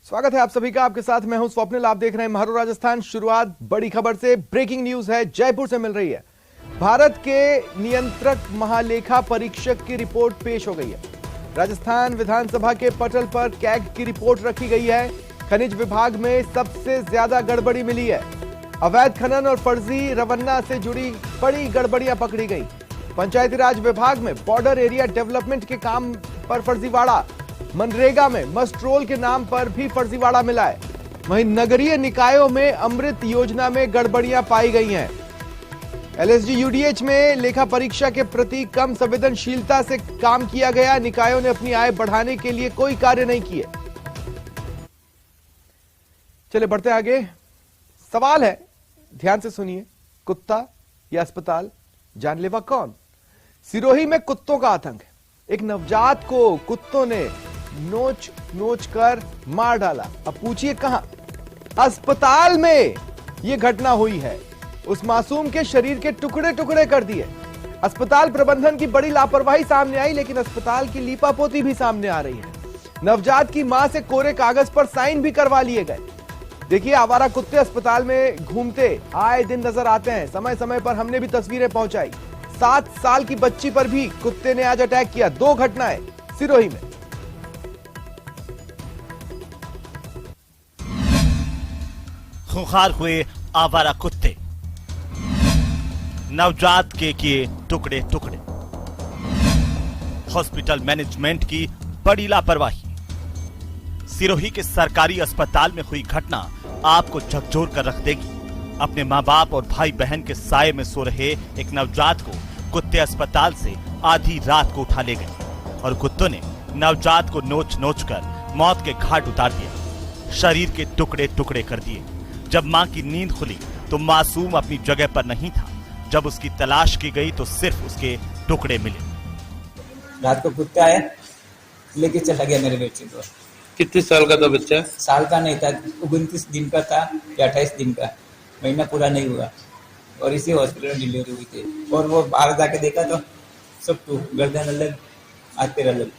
स्वागत है आप सभी का। आपके साथ मैं हूं स्वप्निल। आप देख रहे हैं महारो राजस्थान। शुरुआत बड़ी खबर से, ब्रेकिंग न्यूज है, जयपुर से मिल रही है। भारत के नियंत्रक महालेखा परीक्षक की रिपोर्ट पेश हो गई है। राजस्थान विधानसभा के पटल पर कैग की रिपोर्ट रखी गई है। खनिज विभाग में सबसे ज्यादा गड़बड़ी मिली है। अवैध खनन और फर्जी रवन्ना से जुड़ी बड़ी गड़बड़ियां पकड़ी गई। पंचायती राज विभाग में बॉर्डर एरिया डेवलपमेंट के काम पर फर्जीवाड़ा। मनरेगा में मस्ट्रोल के नाम पर भी फर्जीवाड़ा मिला है। वहीं नगरीय निकायों में अमृत योजना में गड़बड़ियां पाई गई हैं। एलएसडी यूडीएच में लेखा परीक्षा के प्रति कम संवेदनशीलता से काम किया गया। निकायों ने अपनी आय बढ़ाने के लिए कोई कार्य नहीं किए। चलिए बढ़ते आगे। सवाल है, ध्यान से सुनिए, कुत्ता या अस्पताल, जानलेवा कौन? सिरोही में कुत्तों का आतंक है। एक नवजात को कुत्तों ने नोच नोच कर मार डाला। अब पूछिए कहां? अस्पताल में यह घटना हुई है। उस मासूम के शरीर के टुकड़े टुकड़े कर दिए। अस्पताल प्रबंधन की बड़ी लापरवाही सामने आई, लेकिन अस्पताल की लीपापोती भी सामने आ रही है। नवजात की मां से कोरे कागज पर साइन भी करवा लिए गए। देखिए, आवारा कुत्ते अस्पताल में घूमते आए दिन नजर आते हैं। समय समय पर हमने भी तस्वीरें पहुंचाई। 7 साल की बच्ची पर भी कुत्ते ने आज अटैक किया। 2 घटनाएं सिरोही में। खूंखार हुए आवारा कुत्ते, नवजात के किए टुकड़े टुकड़े, हॉस्पिटल मैनेजमेंट की बड़ी लापरवाही। सिरोही के सरकारी अस्पताल में हुई घटना आपको झकझोर कर रख देगी। अपने मां बाप और भाई बहन के साये में सो रहे एक नवजात को कुत्ते अस्पताल से आधी रात को उठा ले गए और कुत्तों ने नवजात को नोच नोच कर मौत के घाट उतार दिया। शरीर के टुकड़े टुकड़े कर दिए। जब मां की नींद खुली तो मासूम अपनी जगह पर नहीं था। जब उसकी तलाश की गई तो सिर्फ उसके टुकड़े मिले। रात को कुत्ता आया, लेके चला गया मेरे बेटे को। कितने साल का था बच्चा? साल का नहीं था, 29 दिन का था या 28 दिन का, महीना पूरा नहीं हुआ। और इसी हॉस्पिटल में डिलीवरी हुई थी। और वो बाहर जाके देखा तो सब गर्दन अलग, हाथ पैर अलग।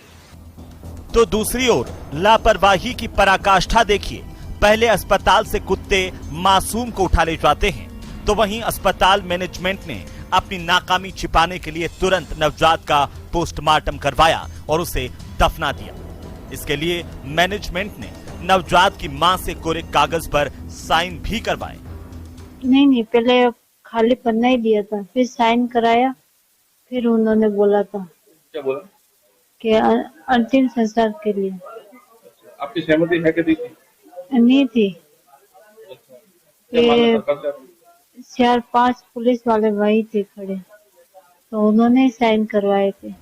तो दूसरी ओर लापरवाही की पराकाष्ठा देखिए। पहले अस्पताल से कुत्ते मासूम को उठा ले जाते हैं, तो वहीं अस्पताल मैनेजमेंट ने अपनी नाकामी छिपाने के लिए तुरंत नवजात का पोस्टमार्टम करवाया और उसे दफना दिया। इसके लिए मैनेजमेंट ने नवजात की मां से कोरे कागज पर साइन भी करवाए। नहीं, पहले खाली पन्ना ही दिया था, फिर साइन कराया। फिर उन्होंने बोला था, क्या बोला? कि अंतिम संस्कार के लिए। आपकी सहमति है कि नहीं थी। 4-5 पुलिस वाले वही थे खड़े, तो उन्होंने साइन करवाए थे।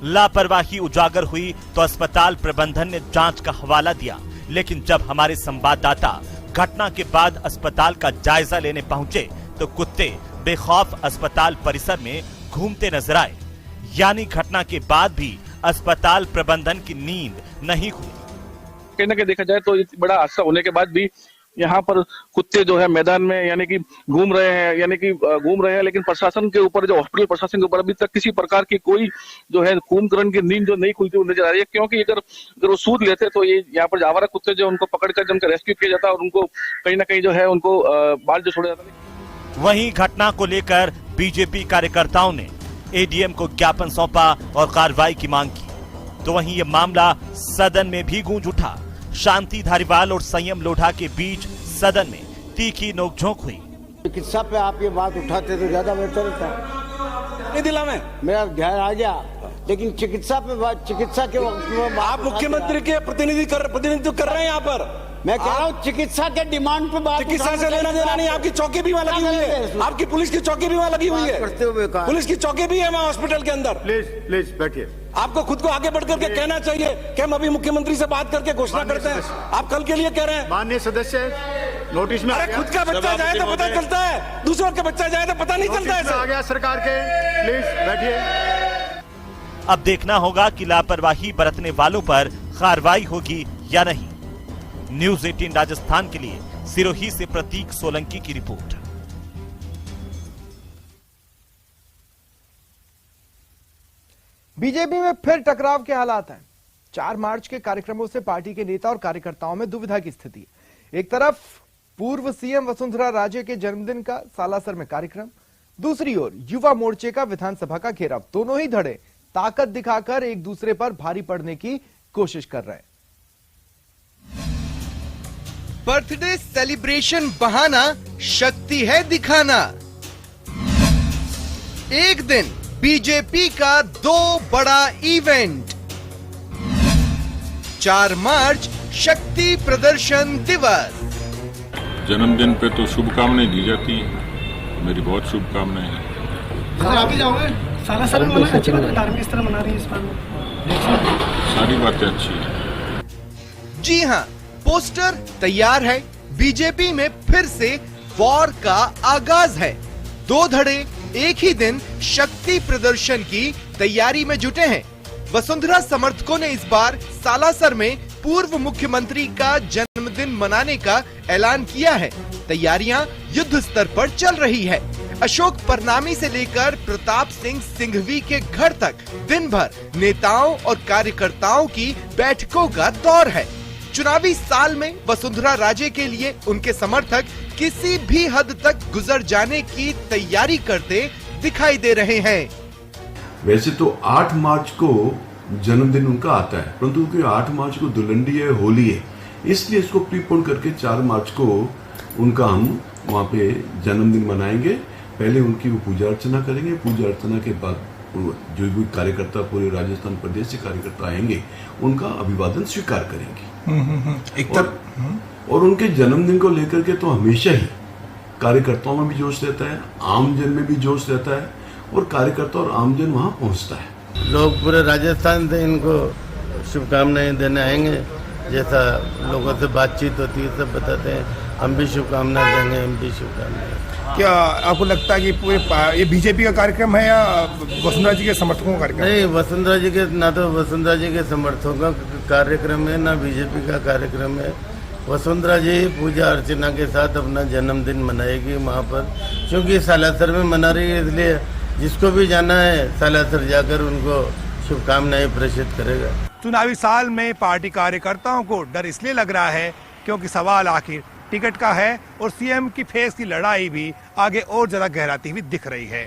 लापरवाही उजागर हुई तो अस्पताल प्रबंधन ने जांच का हवाला दिया, लेकिन जब हमारे संवाददाता घटना के बाद अस्पताल का जायजा लेने पहुंचे तो कुत्ते बेखौफ अस्पताल परिसर में घूमते नजर आए। यानी घटना के बाद भी अस्पताल प्रबंधन की नींद नहीं खुली। कहीं ना कहीं देखा जाए तो बड़ा हादसा होने के बाद भी यहाँ पर कुत्ते जो है मैदान में यानी कि घूम रहे हैं, लेकिन प्रशासन के ऊपर, जो हॉस्पिटल प्रशासन के ऊपर अभी तक किसी प्रकार की कोई जो है कुंभकर्ण की नींद जो नहीं खुलती हुई नजर आ रही है। क्योंकि अगर वो सूद लेते तो ये यहाँ पर आवारा कुत्ते जो उनको पकड़कर जब उनका रेस्क्यू किया जाता और उनको कहीं ना कहीं जो है उनको बाल जो छोड़ा जाता। वहीं घटना को लेकर बीजेपी कार्यकर्ताओं ने एडीएम को ज्ञापन सौंपा और कार्रवाई की मांग की। तो वहीं ये मामला सदन में भी गूंज उठा। शांति धारीवाल और संयम लोढ़ा के बीच सदन में तीखी नोकझोंक हुई। चिकित्सा पे आप ये बात उठाते तो ज्यादा बेहतर था। नहीं दिला में मेरा ध्यान आ गया, लेकिन चिकित्सा पे बात, चिकित्सा के वक्त में आप मुख्यमंत्री के प्रतिनिधित्व कर रहे हैं यहाँ पर। मैं कह रहा हूँ चिकित्सा के डिमांड पे बात। चिकित्सा से लेना देना नहीं। आपकी चौकी भी वहाँ लगी हुई है। आपकी पुलिस की चौकी भी वहाँ लगी हुई है। पुलिस की चौकी भी है वहाँ हॉस्पिटल के अंदर। प्लीज बैठिए। आपको खुद को आगे बढ़ करके कहना चाहिए कि हम अभी मुख्यमंत्री से बात करके घोषणा करते हैं। आप कल के लिए कह रहे हैं। माननीय सदस्य, नोटिस में अरे खुद का बच्चा जाए तो पता चलता है, दूसरों का बच्चा जाए तो पता नहीं चलता है। आ गया सरकार के। प्लीज बैठिए। अब देखना होगा कि लापरवाही बरतने वालों पर कार्रवाई होगी या नहीं। न्यूज़ 18 राजस्थान के लिए सिरोही से प्रतीक सोलंकी की रिपोर्ट। बीजेपी में फिर टकराव के हालात हैं। 4 मार्च के कार्यक्रमों से पार्टी के नेता और कार्यकर्ताओं में दुविधा की स्थिति है। एक तरफ पूर्व सीएम वसुंधरा राजे के जन्मदिन का सालासर में कार्यक्रम, दूसरी ओर युवा मोर्चे का विधानसभा का घेराव। दोनों ही धड़े ताकत दिखाकर एक दूसरे पर भारी पड़ने की कोशिश कर रहे हैं। बर्थडे सेलिब्रेशन बहाना, शक्ति है दिखाना। एक दिन बीजेपी का 2 बड़ा इवेंट। 4 मार्च शक्ति प्रदर्शन दिवस। जन्मदिन पे तो शुभकामनाएं दी जाती है, मेरी बहुत शुभकामनाएं हैं। आप ही जाओगे? सालासर में मना अच्छी बात है, धार्मिक तरह मना रही है इस बार। सारी बातें अच्छी हैं। जी हां, पोस्टर तैयार है। बीजेपी में फिर से वॉर का आगाज है। 2 धड़े एक ही दिन शक्ति प्रदर्शन की तैयारी में जुटे हैं। वसुंधरा समर्थकों ने इस बार सालासर में पूर्व मुख्यमंत्री का जन्मदिन मनाने का ऐलान किया है। तैयारियां युद्ध स्तर पर चल रही है। अशोक परनामी से लेकर प्रताप सिंह सिंघवी के घर तक दिन भर नेताओं और कार्यकर्ताओं की बैठकों का दौर है। चुनावी साल में वसुंधरा राजे के लिए उनके समर्थक किसी भी हद तक गुजर जाने की तैयारी करते दिखाई दे रहे हैं। वैसे तो 8 मार्च को जन्मदिन उनका आता है, परंतु क्योंकि 8 मार्च को धुलंडी है, होली है, इसलिए इसको प्रीपोन करके 4 मार्च को उनका हम वहाँ पे जन्मदिन मनाएंगे। पहले उनकी वो पूजा अर्चना करेंगे। पूजा अर्चना के बाद जो भी कार्यकर्ता पूरे राजस्थान प्रदेश से कार्यकर्ता आएंगे उनका अभिवादन स्वीकार करेंगे। और उनके जन्मदिन को लेकर के तो हमेशा ही कार्यकर्ताओं में भी जोश रहता है, आमजन में भी जोश रहता है और कार्यकर्ता और आमजन वहाँ पहुँचता है। लोग पूरे राजस्थान से इनको शुभकामनाएं देने आएंगे। जैसा लोगों से बातचीत होती है सब बताते हैं, हम भी शुभकामनाएं देंगे, हम भी शुभकामनाएं। क्या आपको लगता है कि पूरे ये बीजेपी का कार्यक्रम है या वसुंधरा जी के समर्थकों का कार्यक्रम? नहीं, वसुंधरा जी के ना तो वसुंधरा जी के समर्थकों का कार्यक्रम है ना बीजेपी का कार्यक्रम है। वसुंधरा जी पूजा अर्चना के साथ अपना जन्मदिन मनाएगी वहाँ पर, क्योंकि सालासर में मना रही है, इसलिए जिसको भी जाना है सालासर जाकर उनको शुभकामनाएं प्रेषित करेगा। चुनावी साल में पार्टी कार्यकर्ताओं को डर इसलिए लग रहा है क्योंकि सवाल आखिर टिकट का है और सीएम की फेस की लड़ाई भी आगे और ज्यादा गहराती हुई दिख रही है।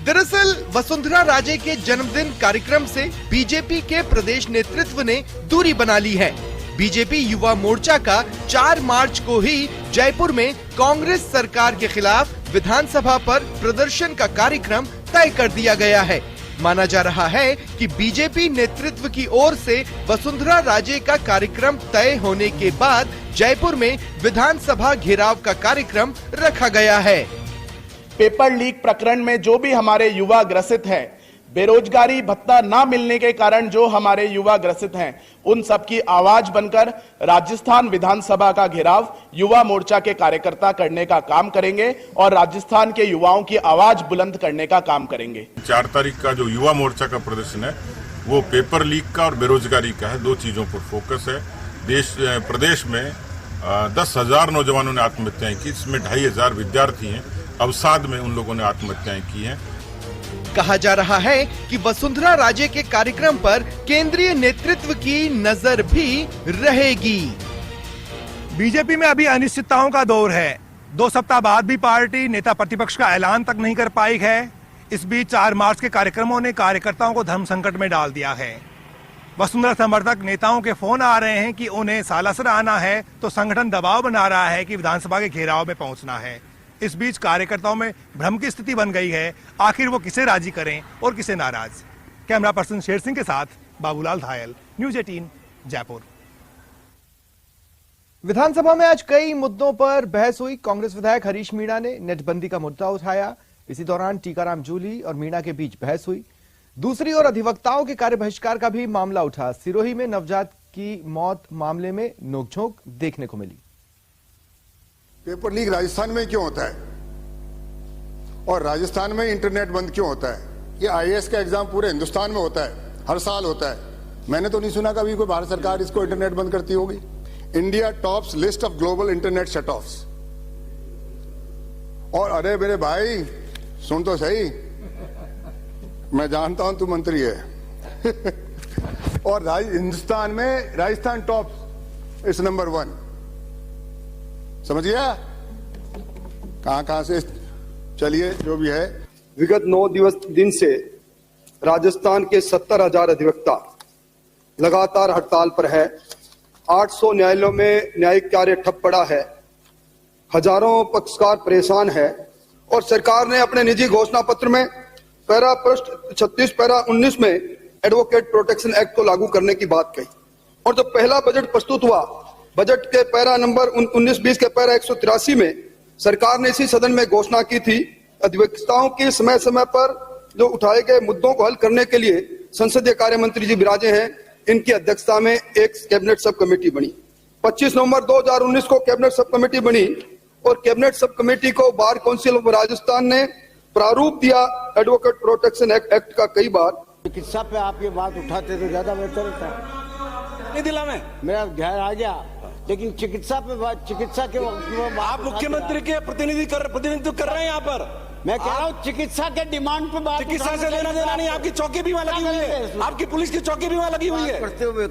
दरअसल वसुंधरा राजे के जन्मदिन कार्यक्रम से बीजेपी के प्रदेश नेतृत्व ने दूरी बना ली है। बीजेपी युवा मोर्चा का 4 मार्च को ही जयपुर में कांग्रेस सरकार के खिलाफ विधानसभा पर प्रदर्शन का कार्यक्रम तय कर दिया गया है। माना जा रहा है कि बीजेपी नेतृत्व की ओर से वसुंधरा राजे का कार्यक्रम तय होने के बाद जयपुर में विधानसभा घेराव का कार्यक्रम रखा गया है। पेपर लीक प्रकरण में जो भी हमारे युवा ग्रसित हैं, बेरोजगारी भत्ता ना मिलने के कारण जो हमारे युवा ग्रसित हैं, उन सब की आवाज बनकर राजस्थान विधानसभा का घेराव युवा मोर्चा के कार्यकर्ता करने का काम करेंगे और राजस्थान के युवाओं की आवाज बुलंद करने का काम करेंगे। 4 तारीख का जो युवा मोर्चा का प्रदर्शन है वो पेपर लीक का और बेरोजगारी का है। 2 चीजों पर फोकस है। प्रदेश में 10,000 नौजवानों ने आत्महत्याएं की, इसमें 2,500 विद्यार्थी हैं। अवसाद में उन लोगों ने आत्महत्याएं की हैं। कहा जा रहा है कि वसुंधरा राजे के कार्यक्रम पर केंद्रीय नेतृत्व की नजर भी रहेगी। बीजेपी में अभी अनिश्चितताओं का दौर है। 2 सप्ताह बाद भी पार्टी नेता प्रतिपक्ष का ऐलान तक नहीं कर पाई है। इस बीच 4 मार्च के कार्यक्रमों ने कार्यकर्ताओं को धर्म संकट में डाल दिया है। वसुंधरा समर्थक नेताओं के फोन आ रहे हैं कि उन्हें सालासर आना है, तो संगठन दबाव बना रहा है कि विधानसभा के घेराव में पहुंचना है। इस बीच कार्यकर्ताओं में भ्रम की स्थिति बन गई है। आखिर वो किसे राजी करें और किसे नाराज। कैमरा पर्सन शेर सिंह के साथ बाबूलाल धायल, न्यूज़ 18 जयपुर। विधानसभा में आज कई मुद्दों पर बहस हुई। कांग्रेस विधायक हरीश मीणा ने नेटबंदी का मुद्दा उठाया। इसी दौरान टीकाराम जूली और मीणा के बीच बहस हुई। दूसरी ओर अधिवक्ताओं के कार्य बहिष्कार का भी मामला उठा। सिरोही में नवजात की मौत मामले में नोकझोंक देखने को मिली। पेपर लीक राजस्थान में क्यों होता है और राजस्थान में इंटरनेट बंद क्यों होता है? ये आईएएस का एग्जाम पूरे हिंदुस्तान में होता है, हर साल होता है। मैंने तो नहीं सुना कभी कोई भारत सरकार इसको इंटरनेट बंद करती होगी। India tops list of global internet shut offs. और अरे मेरे भाई सुन तो सही, मैं जानता हूं तू मंत्री है और हिंदुस्तान में राजस्थान टॉप इस नंबर 1। समझ गया? कहां से? चलिए, जो भी है। विगत 9 दिन से राजस्थान के 70,000 अधिवक्ता लगातार हड़ताल पर है। 800 न्यायालयों में न्यायिक कार्य ठप पड़ा है। हजारों पक्षकार परेशान है और सरकार ने अपने निजी घोषणा पत्र में पैरा पृष्ठ 36 पैरा 19 में एडवोकेट प्रोटेक्शन एक्ट को लागू करने की बात कही। और जब पहला बजट प्रस्तुत हुआ, बजट के पैरा नंबर 19-20 के पैरा 183 में सरकार ने इसी सदन में घोषणा की थी, अधिवक्ताओं की समय समय पर जो उठाए गए मुद्दों को हल करने के लिए संसदीय कार्य मंत्री जी विराजे हैं, इनकी अध्यक्षता में एक कैबिनेट सब कमेटी बनी। 25 नवंबर 2019 को कैबिनेट सब कमेटी बनी और कैबिनेट सब कमेटी को बार काउंसिल ऑफ राजस्थान ने प्रारूप दिया एडवोकेट प्रोटेक्शन एक्ट का। कई बार चिकित्सा पे आप ये बात उठाते तो ज्यादा बेहतर होता। नहीं दिला में मेरा ध्यान आ गया, लेकिन चिकित्सा पे बात, चिकित्सा के आप मुख्यमंत्री के प्रतिनिधित्व कर रहे हैं यहाँ पर। मैं कह रहा हूँ चिकित्सा के डिमांड पे बात। चिकित्सा से लेना देना नहीं। आपकी चौकी भी वहाँ लगी हुई है, आपकी पुलिस की चौकी भी वहाँ लगी हुई है,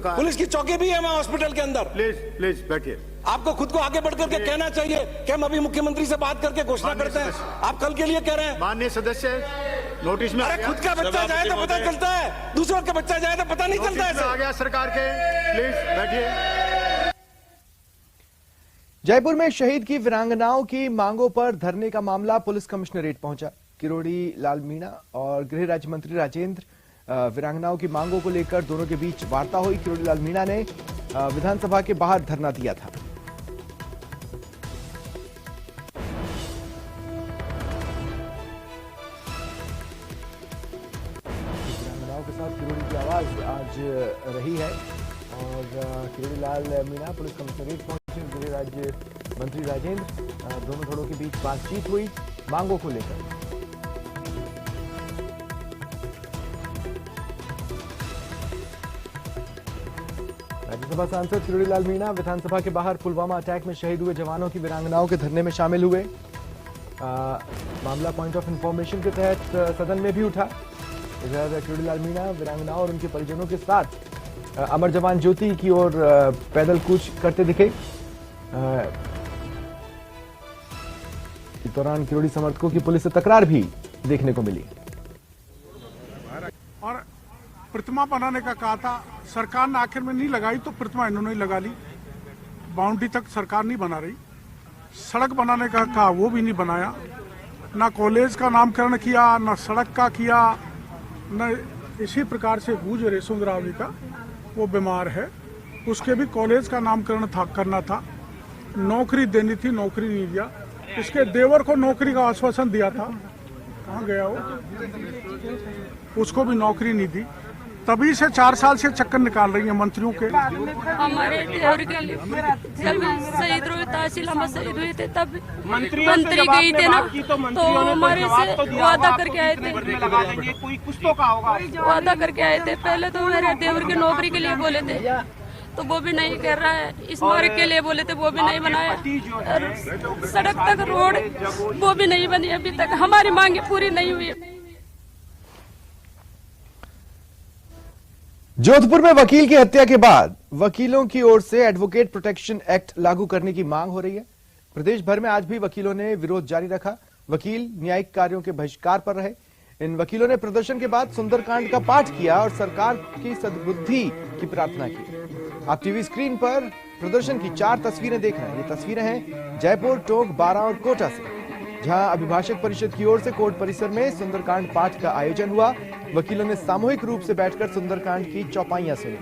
पुलिस की चौकी भी है वहाँ हॉस्पिटल के अंदर। प्लीज बैठिए। आपको खुद को आगे बढ़ करके कहना चाहिए कि हम अभी मुख्यमंत्री से बात करके घोषणा करते हैं। आप कल के लिए कह रहे हैं। माननीय सदस्य, नोटिस में अरे खुद का बच्चा जाए तो पता चलता है, दूसरों का बच्चा जाए तो पता नहीं चलता है। आ गया सरकार के। प्लीज बैठिए। जयपुर में शहीद की वीरांगनाओं की मांगों पर धरने का मामला पुलिस कमिश्नरेट पहुंचा। किरोड़ी लाल मीणा और गृह राज्य मंत्री राजेंद्र वीरांगनाओं की मांगों को लेकर दोनों के बीच वार्ता हुई। किरोड़ी लाल मीणा ने विधानसभा के बाहर धरना दिया था। वीरांगनाओं के साथ किरोड़ी की आवाज आज रही है और किरोड़ी लाल मीणा पुलिस कमिश्नरेट पहुंचे। गृह राज्य मंत्री राजेंद्र, दोनों धड़ों के बीच बातचीत हुई मांगों को लेकर। राज्यसभा सांसद किरोड़ी लाल मीणा विधानसभा के बाहर पुलवामा अटैक में शहीद हुए जवानों की वीरांगनाओं के धरने में शामिल हुए। मामला पॉइंट ऑफ इंफॉर्मेशन के तहत सदन में भी उठा। इधर किरोड़ी लाल मीणा वीरांगनाओं और उनके परिजनों के साथ अमर जवान ज्योति की ओर पैदल कूच करते दिखे। इस दौरान किरोड़ी समर्थकों की पुलिस से तकरार भी देखने को मिली। और प्रतिमा बनाने का कहा था, सरकार ने आखिर में नहीं लगाई तो प्रतिमा इन्होंने ही लगा ली। बाउंड्री तक सरकार नहीं बना रही। सड़क बनाने का कहा, वो भी नहीं बनाया। ना कॉलेज का नामकरण किया, ना सड़क का किया, न इसी प्रकार से बूझ रेसुंदरावली का, वो बीमार है, उसके भी कॉलेज का नामकरण करना था। नौकरी देनी थी, नौकरी नहीं दिया। इसके देवर को नौकरी का आश्वासन दिया था, कहाँ गया वो, उसको भी नौकरी नहीं दी। तभी से 4 साल से चक्कर निकाल रही है मंत्रियों के। हमारे देवर के लिए जब शहीद हुए, तहसील हम शहीद हुए थे, तब मंत्री गई थे ना, तो हमारे से वादा करके आए थे, वादा करके आए थे। पहले तो मेरे देवर की नौकरी के लिए बोले थे, तो वो भी नहीं कर रहा है। इस मार्ग के लिए बोले थे, वो भी नहीं बनाया। और सड़क तक रोड वो भी नहीं बनी अभी तक। हमारी मांगे पूरी नहीं हुई। जोधपुर में वकील की हत्या के बाद वकीलों की ओर से एडवोकेट प्रोटेक्शन एक्ट लागू करने की मांग हो रही है। प्रदेश भर में आज भी वकीलों ने विरोध जारी रखा। वकील न्यायिक कार्यों के बहिष्कार पर रहे। इन वकीलों ने प्रदर्शन के बाद सुंदरकांड का पाठ किया और सरकार की सद्बुद्धि की प्रार्थना की। आप टीवी स्क्रीन पर प्रदर्शन की 4 तस्वीरें देख रहे हैं। ये तस्वीरें हैं जयपुर, टोंक, बारां और कोटा से, जहां अभिभाषक परिषद की ओर से कोर्ट परिसर में सुंदरकांड पाठ का आयोजन हुआ। वकीलों ने सामूहिक रूप से बैठकर सुंदरकांड की चौपाइयां सुनी।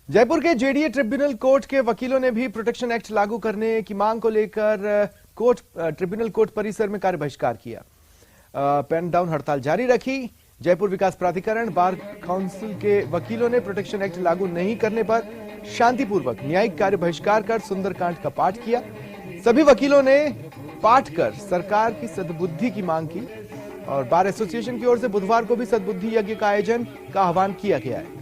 जयपुर के जेडीए ट्रिब्यूनल कोर्ट के वकीलों ने भी प्रोटेक्शन एक्ट लागू करने की मांग को लेकर ट्रिब्यूनल कोर्ट परिसर में कार्य बहिष्कार किया। पेन डाउन हड़ताल जारी रखी। जयपुर विकास प्राधिकरण, बार काउंसिल के वकीलों ने प्रोटेक्शन एक्ट लागू नहीं करने पर शांतिपूर्वक न्यायिक कार्य बहिष्कार कर सुंदरकांड का पाठ किया। सभी वकीलों ने पाठ कर सरकार की सद्बुद्धि की मांग की और बार एसोसिएशन की ओर से बुधवार को भी सद्बुद्धि यज्ञ का आयोजन का आह्वान किया गया है।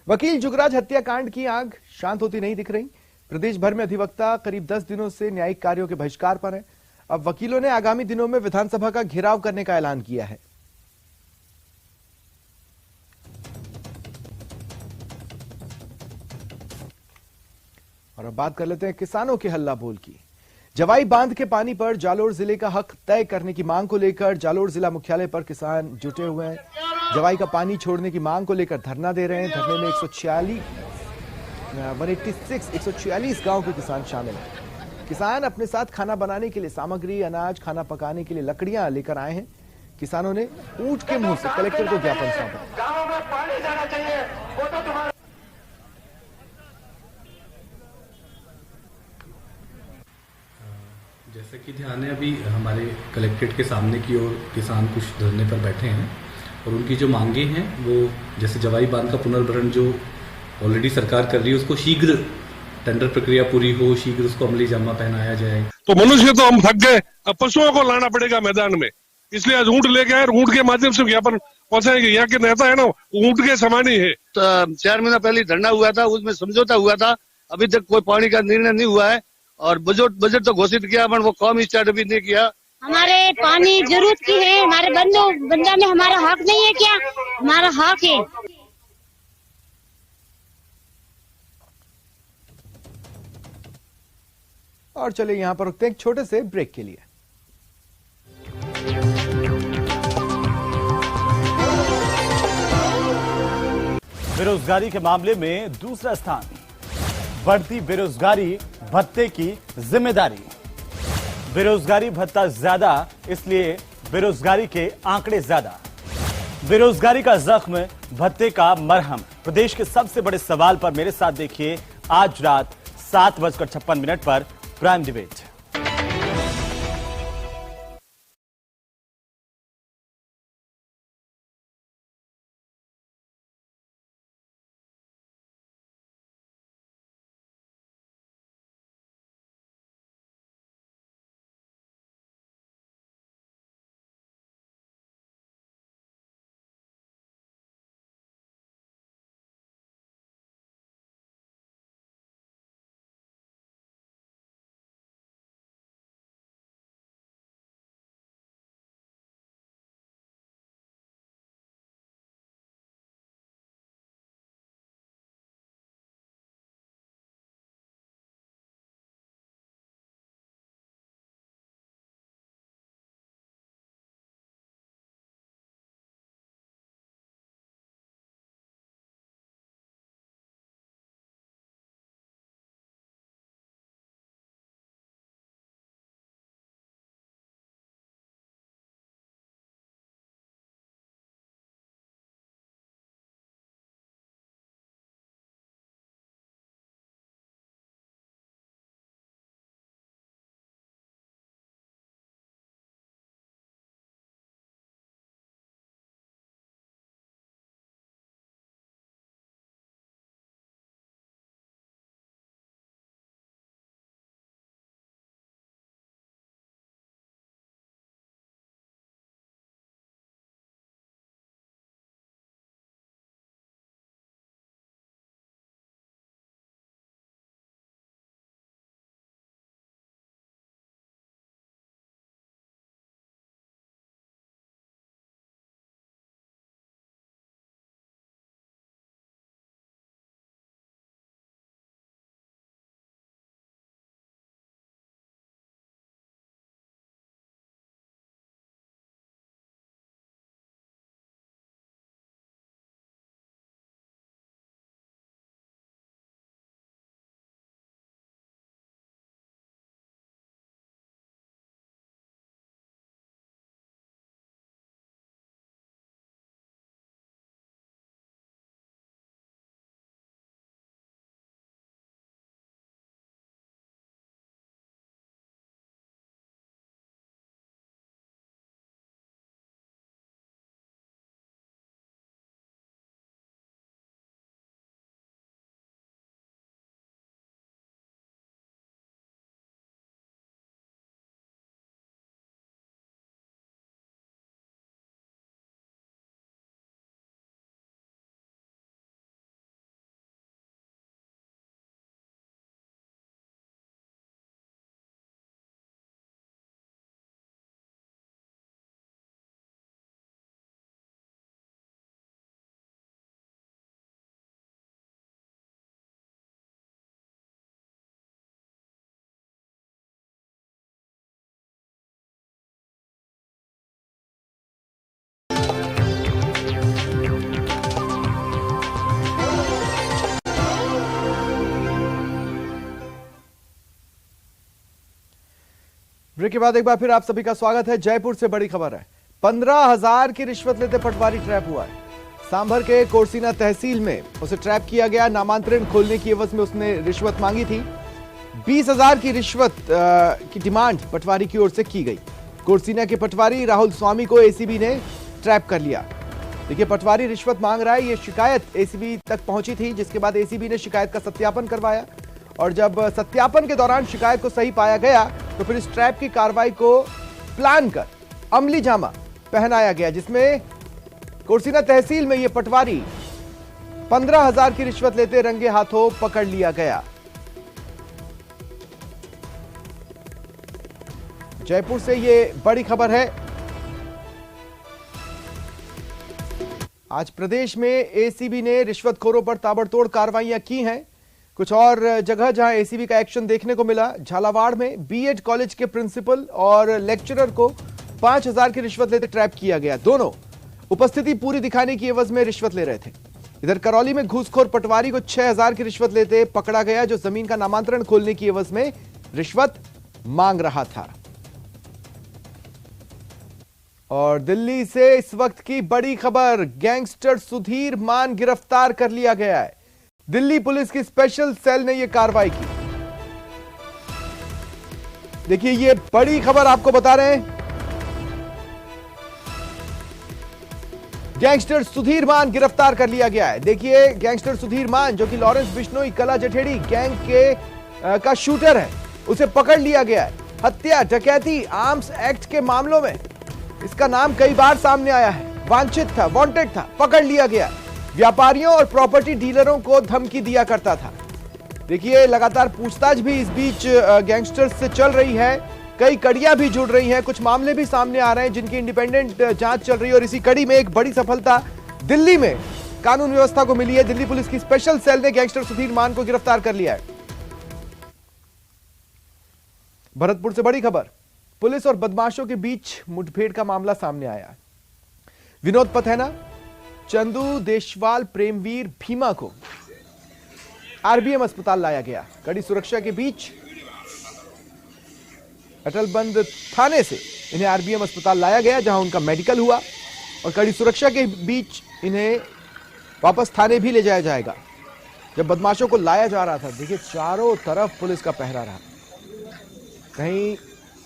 वकील जुगराज हत्याकांड की आग शांत होती नहीं दिख रही। प्रदेश भर में अधिवक्ता करीब 10 दिनों से न्यायिक कार्यों के बहिष्कार पर हैं। अब वकीलों ने आगामी दिनों में विधानसभा का घेराव करने का ऐलान किया है। और अब बात कर लेते हैं किसानों के हल्ला बोल की। जवाई बांध के पानी पर जालोर जिले का हक तय करने की मांग को लेकर जालोर जिला मुख्यालय पर किसान जुटे हुए हैं। जवाई का पानी छोड़ने की मांग को लेकर धरना दे रहे हैं। धरने में 146 गांव के किसान शामिल हैं। किसान अपने साथ खाना बनाने के लिए सामग्री, अनाज, खाना पकाने के लिए लकड़ियां लेकर आए हैं। किसानों ने ऊंट के मुंह से कलेक्टर को ज्ञापन सौंपा। जैसे कि ध्यान है, अभी हमारे कलेक्ट्रेट के सामने की ओर किसान कुछ धरने पर बैठे हैं और उनकी जो मांगे हैं वो जैसे जवाई बांध का पुनर्भरण जो ऑलरेडी सरकार कर रही है उसको शीघ्र टेंडर प्रक्रिया पूरी हो, शीघ्र उसको अमली जामा पहनाया जाए। तो मनुष्य तो हम थक गए, अब पशुओं को लाना पड़ेगा मैदान में, इसलिए आज ऊंट लेके आए, ऊंट के माध्यम से ज्ञापन पहुंचाएंगे। यहाँ के नेता है ना, ऊंट के समान ही है। 4 महीना पहले धरना हुआ था, उसमें समझौता हुआ था, अभी तक कोई पानी का निर्णय नहीं हुआ है और बजट तो घोषित किया पर वो काम स्टार्ट भी नहीं किया। हमारे पानी जरूरत की है, हमारे बंदा में हमारा हक नहीं है क्या? हमारा हक है। और चलिए यहां पर रुकते हैं एक छोटे से ब्रेक के लिए। बेरोजगारी के मामले में दूसरा स्थान, बढ़ती बेरोजगारी भत्ते की जिम्मेदारी। बेरोजगारी भत्ता ज्यादा, इसलिए बेरोजगारी के आंकड़े ज्यादा। बेरोजगारी का जख्म, भत्ते का मरहम। प्रदेश के सबसे बड़े सवाल पर मेरे साथ देखिए आज रात 7:56 पर प्राइम डिबेट। ब्रेक के बाद एक बार फिर आप सभी का स्वागत है। जयपुर से बड़ी खबर है। 15,000 की रिश्वत लेते पटवारी ट्रैप हुआ है। सांभर के कोरसीना तहसील में उसे ट्रैप किया गया। नामांतरण खोलने की एवज में उसने रिश्वत मांगी थी। 20,000 की रिश्वत की डिमांड पटवारी की ओर से की गई। कोरसीना के पटवारी राहुल स्वामी को एसीबी ने ट्रैप कर लिया। देखिए, पटवारी रिश्वत मांग रहा है, ये शिकायत एसीबी तक पहुंची थी, जिसके बाद एसीबी ने शिकायत का सत्यापन करवाया और जब सत्यापन के दौरान शिकायत को सही पाया गया तो फिर इस ट्रैप की कार्रवाई को प्लान कर अमली जामा पहनाया गया, जिसमें कोरसीना तहसील में ये पटवारी 15,000 की रिश्वत लेते रंगे हाथों पकड़ लिया गया। जयपुर से ये बड़ी खबर है। आज प्रदेश में एसीबी ने रिश्वतखोरों पर ताबड़तोड़ कार्रवाइयां की हैं। कुछ और जगह जहां एसीबी का एक्शन देखने को मिला। झालावाड़ में बीएड कॉलेज के प्रिंसिपल और लेक्चरर को 5,000 की रिश्वत लेते ट्रैप किया गया। दोनों उपस्थिति पूरी दिखाने की एवज में रिश्वत ले रहे थे। इधर करौली में घूसखोर पटवारी को 6,000 की रिश्वत लेते पकड़ा गया, जो जमीन का नामांतरण खोलने की एवज में रिश्वत मांग रहा था। और दिल्ली से इस वक्त की बड़ी खबर, गैंगस्टर सुधीर मान गिरफ्तार कर लिया गया है। दिल्ली पुलिस की स्पेशल सेल ने यह कार्रवाई की। देखिए, ये बड़ी खबर आपको बता रहे हैं। गैंगस्टर सुधीर मान गिरफ्तार कर लिया गया है। देखिए, गैंगस्टर सुधीर मान, जो कि लॉरेंस बिश्नोई कला जठेड़ी गैंग के का शूटर है, उसे पकड़ लिया गया है। हत्या, डकैती, आर्म्स एक्ट के मामलों में इसका नाम कई बार सामने आया है। वांछित था, वांटेड था, पकड़ लिया गया। व्यापारियों और प्रॉपर्टी डीलरों को धमकी दिया करता था। देखिए, लगातार पूछताछ भी इस बीच गैंगस्टर्स से चल रही है। कई कड़ियां भी जुड़ रही हैं, कुछ मामले भी सामने आ रहे हैं जिनकी इंडिपेंडेंट जांच चल रही है। और इसी कड़ी में एक बड़ी सफलता दिल्ली में कानून व्यवस्था को मिली है। दिल्ली पुलिस की स्पेशल सेल ने गैंगस्टर सुधीर मान को गिरफ्तार कर लिया है। भरतपुर से बड़ी खबर, पुलिस और बदमाशों के बीच मुठभेड़ का मामला सामने आया। विनोद पथैना, चंदू देशवाल, प्रेमवीर भीमा को आरबीएम अस्पताल लाया गया। कड़ी सुरक्षा के बीच अटलबंद थाने से इन्हें आरबीएम अस्पताल लाया गया, जहां उनका मेडिकल हुआ और कड़ी सुरक्षा के बीच इन्हें वापस थाने भी ले जाया जाएगा। जब बदमाशों को लाया जा रहा था, देखिए चारों तरफ पुलिस का पहरा रहा, कहीं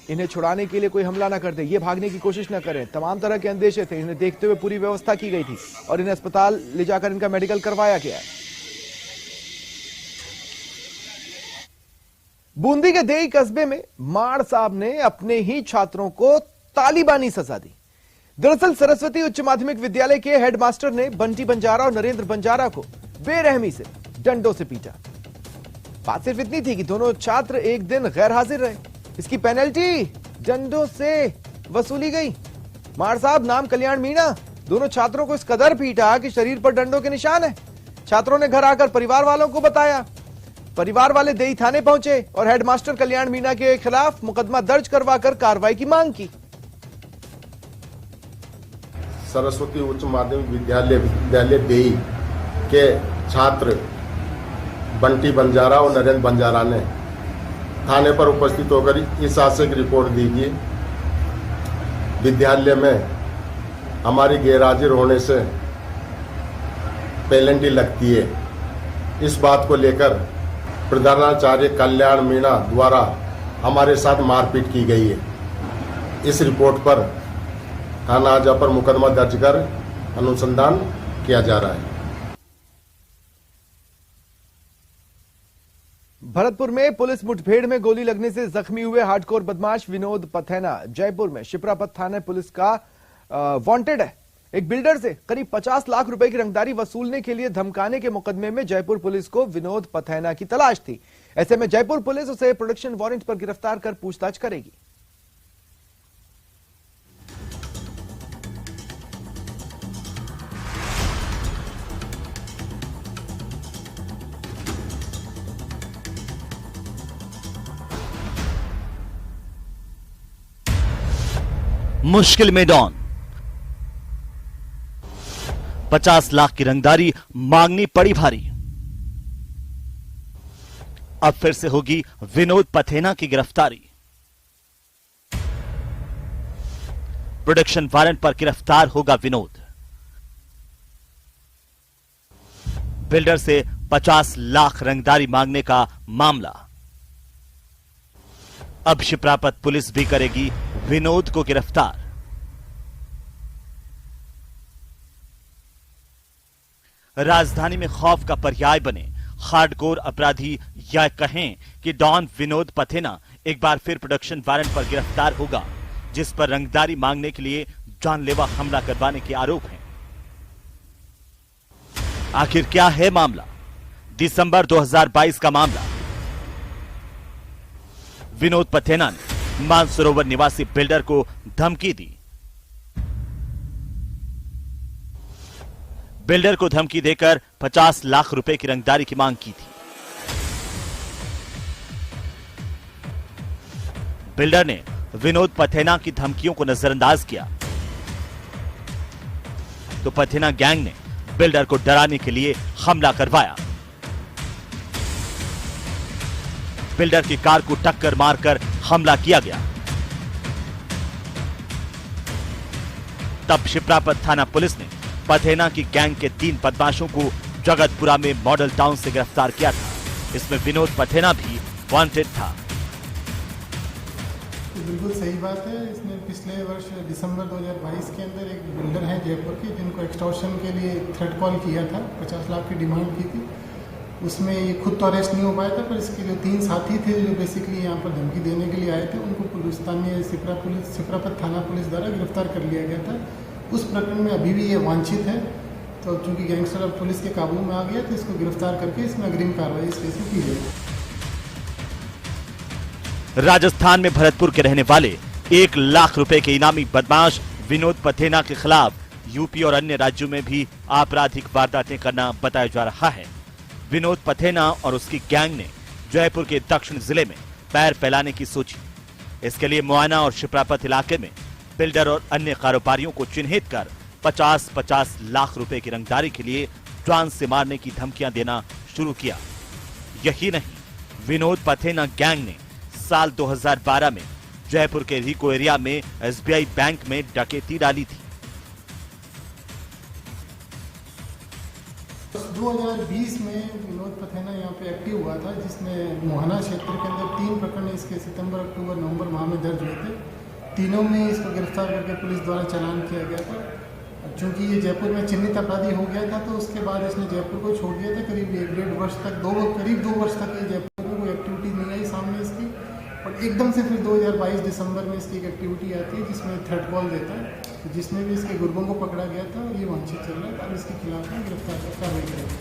इन्हें छुड़ाने के लिए कोई हमला ना कर दे, ये भागने की कोशिश ना करें। तमाम तरह के अंदेशे थे। इन्हें देखते हुए पूरी व्यवस्था की गई थी और इन्हें अस्पताल ले जाकर इनका मेडिकल करवाया गया। बूंदी के देई कस्बे में माड़ साहब ने अपने ही छात्रों को तालिबानी सजा दी। दरअसल सरस्वती उच्च माध्यमिक विद्यालय के हेडमास्टर ने बंटी बंजारा और नरेंद्र बंजारा को बेरहमी से डंडों से पीटा। बात सिर्फ इतनी थी कि दोनों छात्र एक दिन गैर हाजिर रहे। इसकी पेनल्टी डंडों से वसूली गई। माड़ साहब नाम कल्याण मीणा दोनों छात्रों को इस कदर पीटा कि शरीर पर डंडों के निशान है। छात्रों ने घर आकर परिवार वालों को बताया। परिवार वाले देई थाने पहुंचे और हेडमास्टर कल्याण मीणा के खिलाफ मुकदमा दर्ज करवाकर कार्रवाई की मांग की। सरस्वती उच्च माध्यमिक विद्यालय देई के छात्र बंटी बंजारा और नरेंद्र बंजारा ने थाने पर उपस्थित होकर इस आशय की रिपोर्ट दीजिए, विद्यालय में हमारी गैरहाजिर होने से पेनल्टी लगती है। इस बात को लेकर प्रधानाचार्य कल्याण मीणा द्वारा हमारे साथ मारपीट की गई है। इस रिपोर्ट पर थाना आजा पर मुकदमा दर्ज कर अनुसंधान किया जा रहा है। भरतपुर में पुलिस मुठभेड़ में गोली लगने से जख्मी हुए हार्डकोर बदमाश विनोद पथैना जयपुर में शिप्रापत थाना पुलिस का वांटेड है। एक बिल्डर से करीब 50 लाख रुपए की रंगदारी वसूलने के लिए धमकाने के मुकदमे में जयपुर पुलिस को विनोद पथैना की तलाश थी। ऐसे में जयपुर पुलिस उसे प्रोडक्शन वारंट पर गिरफ्तार कर पूछताछ करेगी। मुश्किल में डॉन, 50 लाख की रंगदारी मांगनी पड़ी भारी। अब फिर से होगी विनोद पथैना की गिरफ्तारी। प्रोडक्शन वारंट पर गिरफ्तार होगा विनोद। बिल्डर से 50 लाख रंगदारी मांगने का मामला। अब शिप्रापत पुलिस भी करेगी विनोद को गिरफ्तार। राजधानी में खौफ का पर्याय बने हार्डकोर अपराधी या कहें कि डॉन विनोद पथेना एक बार फिर प्रोडक्शन वारंट पर गिरफ्तार होगा, जिस पर रंगदारी मांगने के लिए जानलेवा हमला करवाने के आरोप हैं। आखिर क्या है मामला? दिसंबर 2022 का मामला। विनोद पथेना ने मानसरोवर निवासी बिल्डर को धमकी दी। बिल्डर को धमकी देकर 50 लाख रुपए की रंगदारी की मांग की थी। बिल्डर ने विनोद पथेना की धमकियों को नजरअंदाज किया तो पथेना गैंग ने बिल्डर को डराने के लिए हमला करवाया। बिल्डर की कार को टक्कर मारकर हमला किया गया। तब शिप्रापत थाना पुलिस ने पथेना की गैंग के 3 बदमाशों को जगतपुरा में मॉडल टाउन से गिरफ्तार किया था। इसमें विनोद पथेना भी वांटेड था। बिल्कुल सही बात है। इसने पिछले वर्ष दिसंबर 2022 के अंदर एक बिल्डर है जयपुर के, जिनको एक्सटॉर्शन के लिए थ्रेट कॉल किया था, 50 लाख की डिमांड की थी। उसमें ये खुद तो अरेस्ट नहीं हो पाया था, पर इसके जो 3 साथी थे जो बेसिकली यहाँ पर धमकी देने के लिए आए थे, उनको स्थानीय शिप्रापत थाना पुलिस द्वारा गिरफ्तार कर लिया गया था। उस प्रकरण में अभी भी ये वांछित है, तो चूंकि गैंगस्टर अब पुलिस के काबू में आ गया तो इसको गिरफ्तार करके इसमें अग्रिम कार्रवाई इस केस में की जाएगी। राजस्थान में भरतपुर के रहने वाले 1 लाख रुपए के इनामी बदमाश विनोद पथेना के खिलाफ यूपी और अन्य राज्यों में भी आपराधिक वारदातें करना बताया जा रहा है। विनोद पथेना और उसकी गैंग ने जयपुर के दक्षिण जिले में पैर फैलाने की सोची। इसके लिए मुआना और शिप्रापत इलाके में बिल्डर और अन्य कारोबारियों को चिन्हित कर 50-50 लाख रुपए की रंगदारी के लिए जान से मारने की धमकियां देना शुरू किया। यही नहीं, विनोद पथेना गैंग ने साल 2012 में जयपुर के रिको एरिया में एसबीआई बैंक में डकैती डाली थी। 2020 में विनोद पथेना यहाँ पे एक्टिव हुआ था, जिसमें मोहना क्षेत्र के अंदर 3 प्रकरण इसके सितंबर, अक्टूबर, नवंबर माह में दर्ज हुए थे। तीनों में इसको गिरफ्तार करके पुलिस द्वारा चालान किया गया था। चूंकि ये जयपुर में चिन्हित अपराधी हो गया था, तो उसके बाद इसने जयपुर को छोड़ दिया था। करीब 1-1.5 वर्ष तक, करीब 2 वर्ष तक ये जयपुर में कोई एक्टिविटी नहीं आई सामने इसकी, और एकदम से फिर 2022 दिसंबर में इसकी एक एक्टिविटी आती है जिसमें थ्रेट कॉल देता है, तो जिसमें भी इसके गुर्गों को पकड़ा गया था और ये वांछित चल रहा है। अब इसके खिलाफ में गिरफ्तार कर कार्रवाई करेंगे।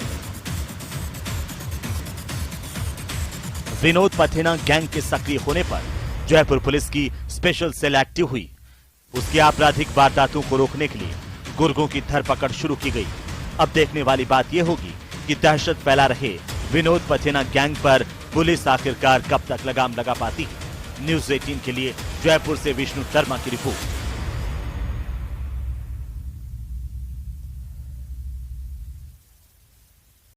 विनोद पथेना गैंग के सक्रिय होने पर जयपुर पुलिस की स्पेशल सेल एक्टिव हुई। उसकी आपराधिक वारदातों को रोकने के लिए गुर्गों की धरपकड़ शुरू की गई। अब देखने वाली बात यह होगी कि दहशत फैला रहे विनोद पथेना गैंग पर पुलिस आखिरकार कब तक लगाम लगा पाती है। न्यूज़ 18 के लिए जयपुर से विष्णु शर्मा की रिपोर्ट।